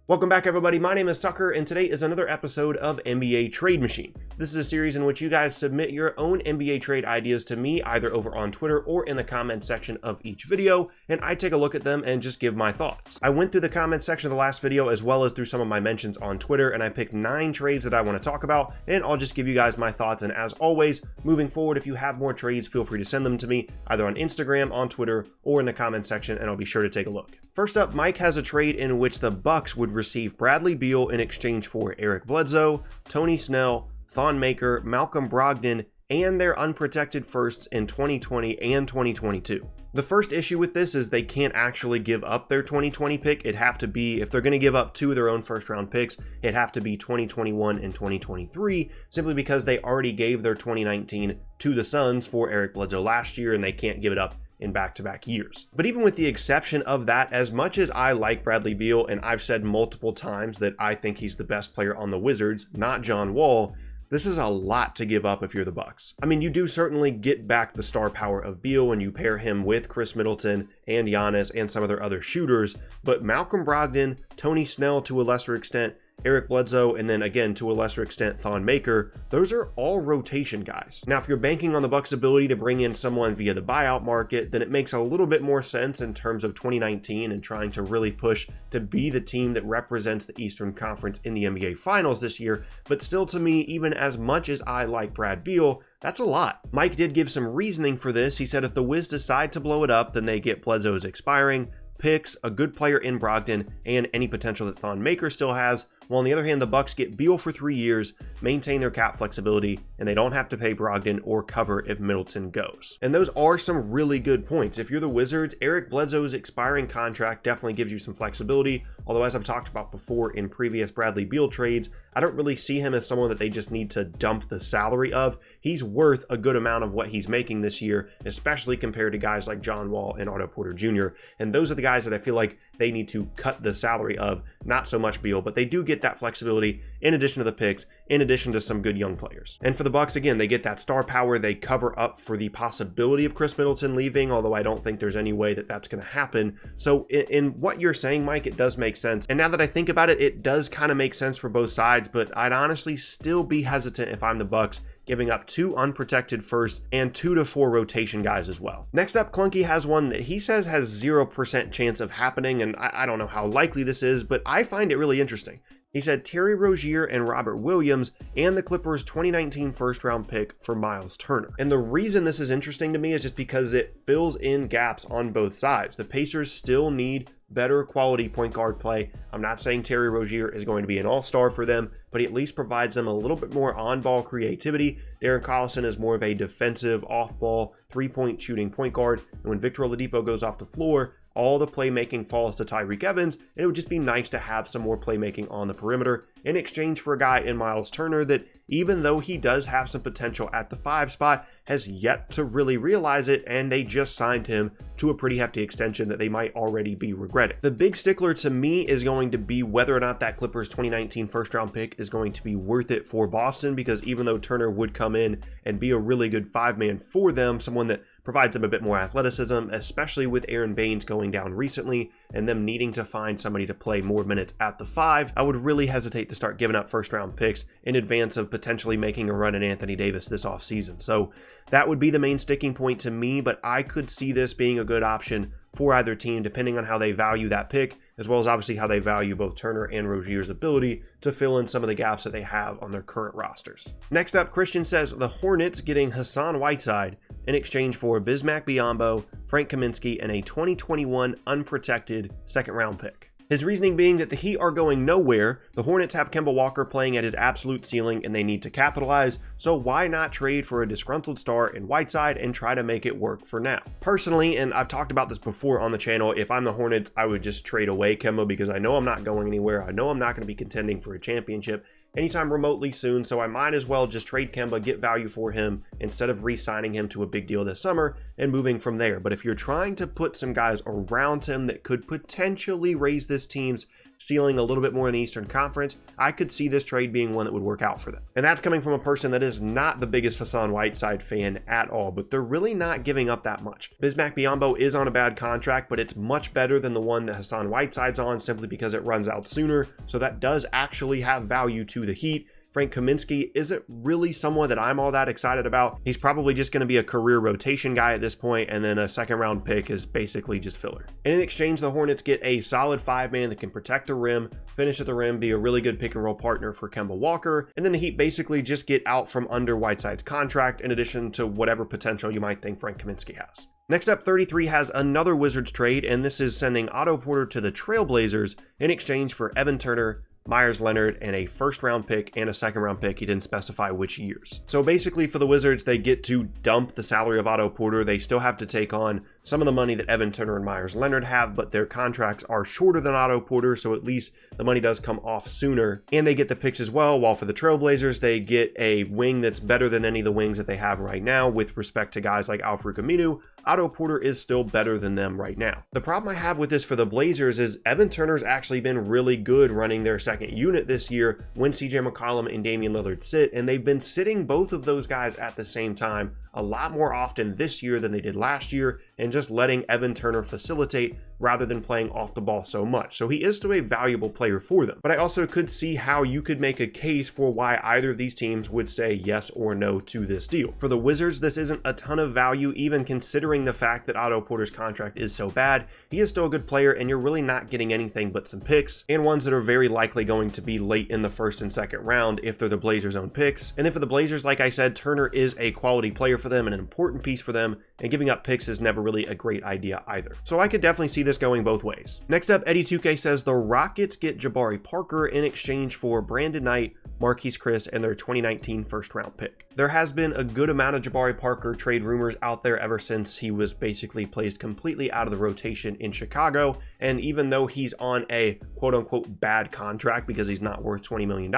Welcome back, everybody. My name is Tucker, and today is another episode of NBA Trade Machine. This is a series in which you guys submit your own NBA trade ideas to me, either over on Twitter or in the comment section of each video, and I take a look at them and just give my thoughts. I went through the comment section of the last video as well as through some of my mentions on Twitter, and I picked 9 trades that I want to talk about, and I'll just give you guys my thoughts. And as always, moving forward, if you have more trades, feel free to send them to me either on Instagram, on Twitter, or in the comment section, and I'll be sure to take a look. First up, Mike has a trade in which the Bucks would receive Bradley Beal in exchange for Eric Bledsoe, Tony Snell, Thon Maker, Malcolm Brogdon, and their unprotected firsts in 2020 and 2022. The first issue with this is they can't actually give up their 2020 pick. It'd have to be, if they're going to give up 2 of their own first round picks, it'd have to be 2021 and 2023, simply because they already gave their 2019 to the Suns for Eric Bledsoe last year, and they can't give it up in back-to-back years. But even with the exception of that, as much as I like Bradley Beal, and I've said multiple times that I think he's the best player on the Wizards, not John Wall, this is a lot to give up if you're the Bucks. I mean, you do certainly get back the star power of Beal when you pair him with Chris Middleton and Giannis and some of their other shooters, but Malcolm Brogdon, Tony Snell to a lesser extent, Eric Bledsoe, and then again to a lesser extent Thon Maker, those are all rotation guys. Now, if you're banking on the Bucks' ability to bring in someone via the buyout market, then it makes a little bit more sense in terms of 2019 and trying to really push to be the team that represents the Eastern Conference in the NBA Finals this year. But still, to me, even as much as I like Brad Beal, that's a lot. Mike did give some reasoning for this. He said if the Wiz decide to blow it up, then they get Bledsoe's expiring picks, a good player in Brogdon, and any potential that Thon Maker still has. While on the other hand, the Bucks get Beal for 3 years, maintain their cap flexibility, and they don't have to pay Brogdon or cover if Middleton goes. And those are some really good points. If you're the Wizards, Eric Bledsoe's expiring contract definitely gives you some flexibility. Although, as I've talked about before in previous Bradley Beal trades, I don't really see him as someone that they just need to dump the salary of. He's worth a good amount of what he's making this year, especially compared to guys like John Wall and Otto Porter Jr. And those are the guys that I feel like they need to cut the salary of, not so much Beal, but they do get that flexibility in addition to the picks, in addition to some good young players. And for the Bucks, again, they get that star power. They cover up for the possibility of Chris Middleton leaving, although I don't think there's any way that that's going to happen. So in what you're saying, Mike, it does make sense. And now that I think about it, it does kind of make sense for both sides, but I'd honestly still be hesitant if I'm the Bucks, giving up 2 unprotected firsts and 2 to 4 rotation guys as well. Next up, Clunky has one that he says has 0% chance of happening, and I don't know how likely this is, but I find it really interesting. He said Terry Rozier and Robert Williams and the Clippers' 2019 first-round pick for Myles Turner. And the reason this is interesting to me is just because it fills in gaps on both sides. The Pacers still need better quality point guard play. I'm not saying Terry Rozier is going to be an all-star for them, but he at least provides them a little bit more on-ball creativity. Darren Collison is more of a defensive, off-ball, three-point shooting point guard, and when Victor Oladipo goes off the floor, all the playmaking falls to Tyreke Evans, and it would just be nice to have some more playmaking on the perimeter in exchange for a guy in Myles Turner that, even though he does have some potential at the 5 spot, has yet to really realize it, and they just signed him to a pretty hefty extension that they might already be regretting. The big stickler to me is going to be whether or not that Clippers 2019 first-round pick is going to be worth it for Boston, because even though Turner would come in and be a really good 5-man for them, someone that provides them a bit more athleticism, especially with Aaron Baines going down recently and them needing to find somebody to play more minutes at the 5, I would really hesitate to start giving up first-round picks in advance of potentially making a run at Anthony Davis this offseason. So that would be the main sticking point to me, but I could see this being a good option for either team, depending on how they value that pick, as well as obviously how they value both Turner and Rozier's ability to fill in some of the gaps that they have on their current rosters. Next up, Christian says the Hornets getting Hassan Whiteside in exchange for Bismack Biyombo, Frank Kaminsky, and a 2021 unprotected second-round pick. His reasoning being that the Heat are going nowhere, the Hornets have Kemba Walker playing at his absolute ceiling and they need to capitalize, so why not trade for a disgruntled star in Whiteside and try to make it work for now? Personally, and I've talked about this before on the channel, if I'm the Hornets, I would just trade away Kemba because I know I'm not going anywhere. I know I'm not going to be contending for a championship anytime remotely soon, so I might as well just trade Kemba, get value for him, instead of re-signing him to a big deal this summer and moving from there. But if you're trying to put some guys around him that could potentially raise this team's ceiling a little bit more in the Eastern Conference, I could see this trade being one that would work out for them. And that's coming from a person that is not the biggest Hassan Whiteside fan at all, but they're really not giving up that much. Bismack Biyombo is on a bad contract, but it's much better than the one that Hassan Whiteside's on simply because it runs out sooner, so that does actually have value to the Heat. Frank Kaminsky isn't really someone that I'm all that excited about. He's probably just going to be a career rotation guy at this point, and then a second round pick is basically just filler. And in exchange, the Hornets get a solid 5-man that can protect the rim, finish at the rim, be a really good pick and roll partner for Kemba Walker, and then the Heat basically just get out from under Whiteside's contract in addition to whatever potential you might think Frank Kaminsky has. Next up, 33 has another Wizards trade, and this is sending Otto Porter to the Trailblazers in exchange for Evan Turner, Myers Leonard, and a first-round pick and a second-round pick. He didn't specify which years. So basically for the Wizards, they get to dump the salary of Otto Porter. They still have to take on some of the money that Evan Turner and Myers Leonard have, but their contracts are shorter than Otto Porter, so at least the money does come off sooner. And they get the picks as well, while for the Trailblazers, they get a wing that's better than any of the wings that they have right now with respect to guys like Al-Farouq Aminu. Otto Porter is still better than them right now. The problem I have with this for the Blazers is Evan Turner's actually been really good running their second unit this year when CJ McCollum and Damian Lillard sit, and they've been sitting both of those guys at the same time a lot more often this year than they did last year, and just letting Evan Turner facilitate rather than playing off the ball so much. So he is still a valuable player for them. But I also could see how you could make a case for why either of these teams would say yes or no to this deal. For the Wizards, this isn't a ton of value, even considering the fact that Otto Porter's contract is so bad. He is still a good player, and you're really not getting anything but some picks, and ones that are very likely going to be late in the first and second round if they're the Blazers' own picks. And then for the Blazers, like I said, Turner is a quality player for them and an important piece for them, and giving up picks is never really a great idea either. So I could definitely see this going both ways. Next up, Eddie 2K says the Rockets get Jabari Parker in exchange for Brandon Knight, Marquise Chris, and their 2019 first-round pick. There has been a good amount of Jabari Parker trade rumors out there ever since he was basically placed completely out of the rotation in Chicago, and even though he's on a quote-unquote bad contract because he's not worth $20 million,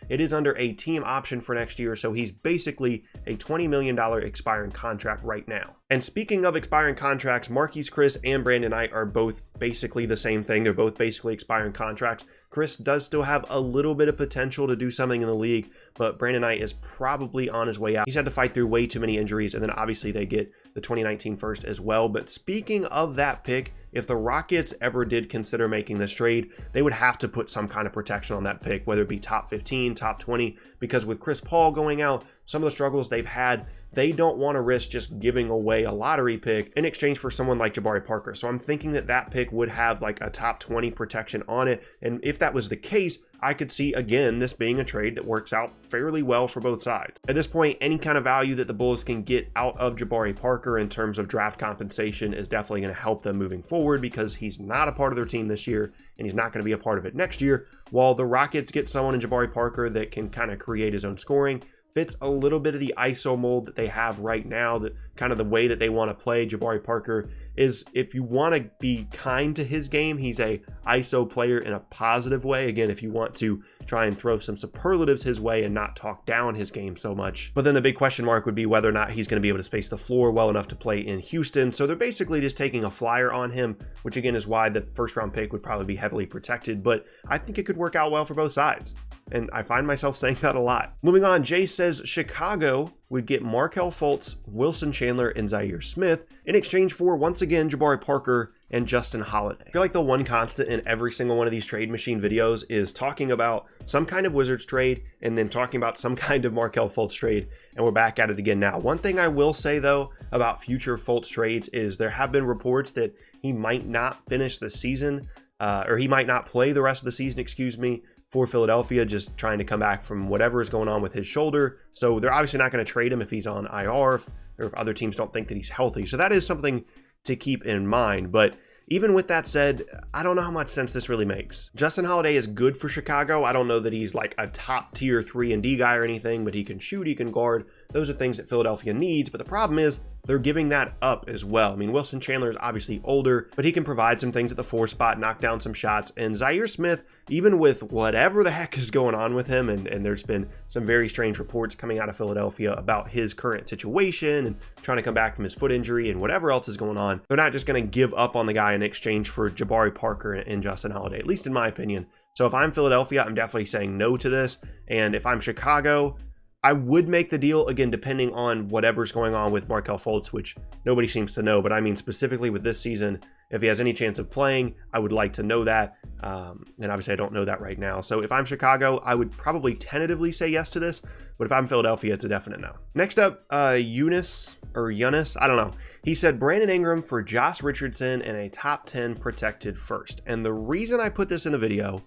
it is under a team option for next year, so he's basically a $20 million expiring contract right now. And speaking of expiring contracts, Marquise Chris and Brandon Knight are both basically the same thing. They're both basically expiring contracts. Chris does still have a little bit of potential to do something in the league, but Brandon Knight is probably on his way out. He's had to fight through way too many injuries, and then obviously they get the 2019 first as well. But speaking of that pick, if the Rockets ever did consider making this trade, they would have to put some kind of protection on that pick, whether it be top 15, top 20, because with Chris Paul going out, some of the struggles they've had, they don't want to risk just giving away a lottery pick in exchange for someone like Jabari Parker. So I'm thinking that that pick would have like a top 20 protection on it. And if that was the case, I could see, again, this being a trade that works out fairly well for both sides. At this point, any kind of value that the Bulls can get out of Jabari Parker in terms of draft compensation is definitely going to help them moving forward, because he's not a part of their team this year and he's not going to be a part of it next year, while the Rockets get someone in Jabari Parker that can kind of create his own scoring, fits a little bit of the ISO mold that they have right now, that kind of the way that they want to play. Jabari Parker is, if you want to be kind to his game, he's a ISO player in a positive way. Again, if you want to try and throw some superlatives his way and not talk down his game so much. But then the big question mark would be whether or not he's going to be able to space the floor well enough to play in Houston. So they're basically just taking a flyer on him, which again is why the first round pick would probably be heavily protected. But I think it could work out well for both sides, and I find myself saying that a lot. Moving on, Jay says Chicago would get Markelle Fultz, Wilson Chandler, and Zaire Smith in exchange for, once again, Jabari Parker and Justin Holiday. I feel like the one constant in every single one of these trade machine videos is talking about some kind of Wizards trade and then talking about some kind of Markelle Fultz trade, and we're back at it again now. One thing I will say, though, about future Fultz trades is there have been reports that he might not finish the season, or he might not play the rest of the season, for Philadelphia, just trying to come back from whatever is going on with his shoulder. So they're obviously not going to trade him if he's on IR, or if other teams don't think that he's healthy. So that is something to keep in mind. But even with that said, I don't know how much sense this really makes. Justin Holiday is good for Chicago. I don't know that he's like a top tier 3 and D guy or anything, but he can shoot, he can guard. Those are things that Philadelphia needs. But the problem is they're giving that up as well. I mean, Wilson Chandler is obviously older, but he can provide some things at the 4 spot, knock down some shots. And Zaire Smith, even with whatever the heck is going on with him, and there's been some very strange reports coming out of Philadelphia about his current situation and trying to come back from his foot injury and whatever else is going on, they're not just going to give up on the guy in exchange for Jabari Parker and Justin Holiday, at least in my opinion. So if I'm Philadelphia, I'm definitely saying no to this. And if I'm Chicago, I would make the deal, again, depending on whatever's going on with Markelle Fultz, which nobody seems to know. But I mean, specifically with this season, if he has any chance of playing, I would like to know that. And obviously, I don't know that right now. So if I'm Chicago, I would probably tentatively say yes to this. But if I'm Philadelphia, it's a definite no. Next up, Eunice, I don't know. He said Brandon Ingram for Josh Richardson and a top 10 protected first. And the reason I put this in the video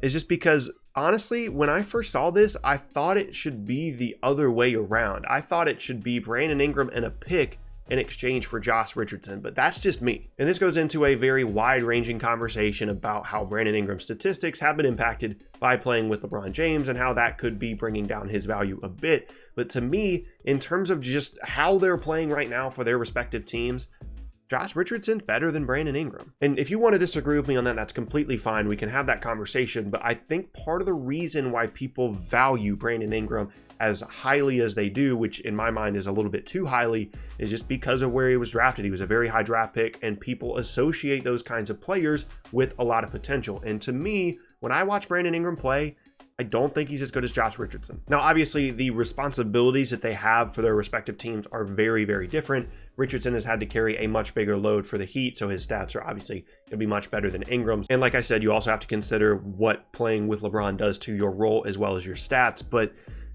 is just because, honestly, when I first saw this, I thought it should be the other way around. I thought it should be Brandon Ingram and a pick in exchange for Josh Richardson, but that's just me. And this goes into a very wide-ranging conversation about how Brandon Ingram's statistics have been impacted by playing with LeBron James and how that could be bringing down his value a bit. But to me, in terms of just how they're playing right now for their respective teams, Josh Richardson's better than Brandon Ingram. And if you want to disagree with me on that, that's completely fine. We can have that conversation. But I think part of the reason why people value Brandon Ingram as highly as they do, which in my mind is a little bit too highly, is just because of where he was drafted. He was a very high draft pick, and people associate those kinds of players with a lot of potential. And to me, when I watch Brandon Ingram play, I don't think he's as good as Josh Richardson. Now, obviously, the responsibilities that they have for their respective teams are very, very different. Richardson has had to carry a much bigger load for the Heat, so his stats are obviously going to be much better than Ingram's. And like I said, you also have to consider what playing with LeBron does to your role as well as your stats. But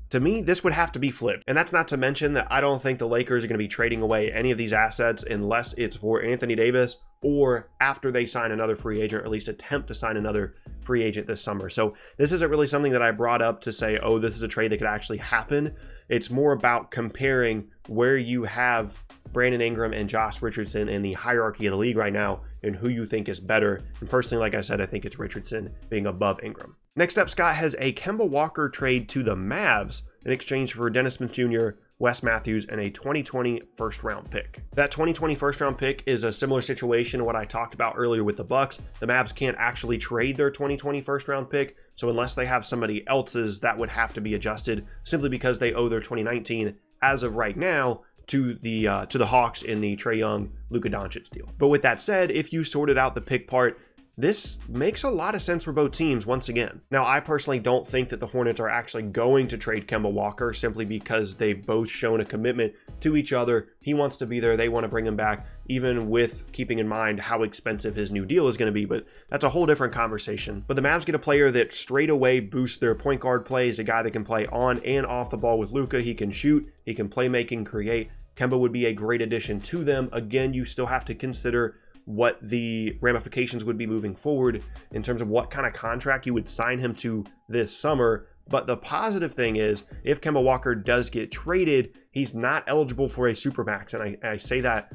to me, this would have to be flipped. And that's not to mention that I don't think the Lakers are going to be trading away any of these assets unless it's for Anthony Davis or after they sign another free agent, or at least attempt to sign another free agent this summer. So this isn't really something that I brought up to say, oh, this is a trade that could actually happen. It's more about comparing where you have Brandon Ingram and Josh Richardson in the hierarchy of the league right now and who you think is better. And personally, like I said, I think it's Richardson being above Ingram. Next up, Scott has a Kemba Walker trade to the Mavs in exchange for Dennis Smith Jr., Wes Matthews, and a 2020 first-round pick. That 2020 first-round pick is a similar situation to what I talked about earlier with the Bucks. The Mavs can't actually trade their 2020 first-round pick, so unless they have somebody else's, that would have to be adjusted simply because they owe their 2019, as of right now, to the Hawks in the Trae Young, Luka Doncic deal. But with that said, if you sorted out the pick part, this makes a lot of sense for both teams once again. Now, I personally don't think that the Hornets are actually going to trade Kemba Walker simply because they've both shown a commitment to each other. He wants to be there. They want to bring him back, even with keeping in mind how expensive his new deal is going to be. But that's a whole different conversation. But the Mavs get a player that straight away boosts their point guard plays, a guy that can play on and off the ball with Luka. He can shoot, he can play making, create. Kemba would be a great addition to them. Again, you still have to consider what the ramifications would be moving forward in terms of what kind of contract you would sign him to this summer. But the positive thing is, if Kemba Walker does get traded, he's not eligible for a supermax. And I say that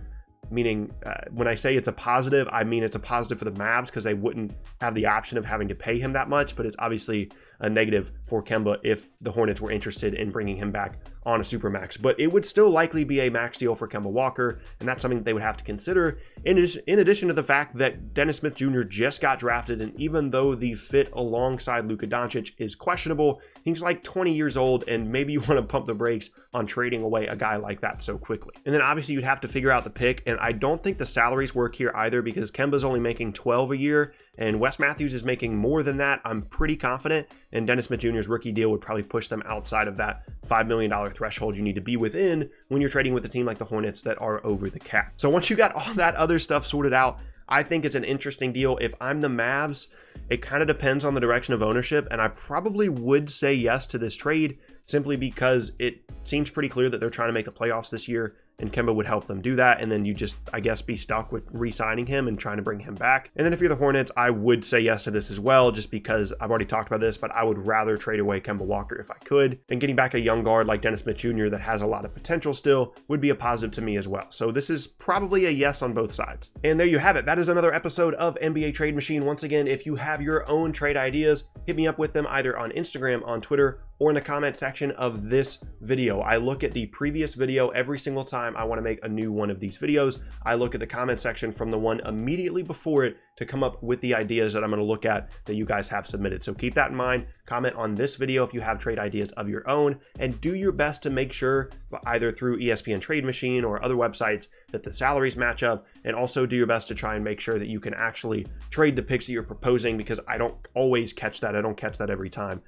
meaning when I say it's a positive, I mean it's a positive for the Mavs because they wouldn't have the option of having to pay him that much, but it's obviously a negative for Kemba if the Hornets were interested in bringing him back on a supermax. But it would still likely be a max deal for Kemba Walker, and that's something that they would have to consider in addition to the fact that Dennis Smith Jr. just got drafted, and even though the fit alongside Luka Doncic is questionable, he's like 20 years old, and maybe you want to pump the brakes on trading away a guy like that so quickly. And then obviously you'd have to figure out the pick, and I don't think the salaries work here either because Kemba's only making $12 a year, and Wes Matthews is making more than that, I'm pretty confident, and Dennis Smith Jr.'s rookie deal would probably push them outside of that $5 million threshold you need to be within when you're trading with a team like the Hornets that are over the cap. So once you got all that other stuff sorted out, I think it's an interesting deal. If I'm the Mavs, it kind of depends on the direction of ownership, and I probably would say yes to this trade simply because it seems pretty clear that they're trying to make the playoffs this year, and Kemba would help them do that, and then you just, I guess, be stuck with re-signing him and trying to bring him back. And then if you're the Hornets, I would say yes to this as well, just because I've already talked about this, but I would rather trade away Kemba Walker if I could, and getting back a young guard like Dennis Smith Jr. that has a lot of potential still would be a positive to me as well. So this is probably a yes on both sides. And there you have it. That is another episode of NBA Trade Machine. Once again, if you have your own trade ideas, hit me up with them either on Instagram, on Twitter, or in the comment section of this video. I look at the previous video every single time I want to make a new one of these videos. I look at the comment section from the one immediately before it to come up with the ideas that I'm going to look at that you guys have submitted. So keep that in mind. Comment on this video if you have trade ideas of your own, and do your best to make sure, either through ESPN Trade Machine or other websites, that the salaries match up, and also do your best to try and make sure that you can actually trade the picks that you're proposing, because I don't always catch that. I don't catch that every time.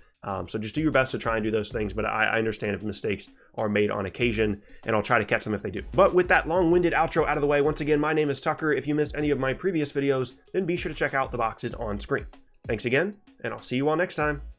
So just do your best to try and do those things, but I understand if mistakes are made on occasion, and I'll try to catch them if they do. But with that long-winded outro out of the way, once again, my name is Tucker. If you missed any of my previous videos, then be sure to check out the boxes on screen. Thanks again, and I'll see you all next time.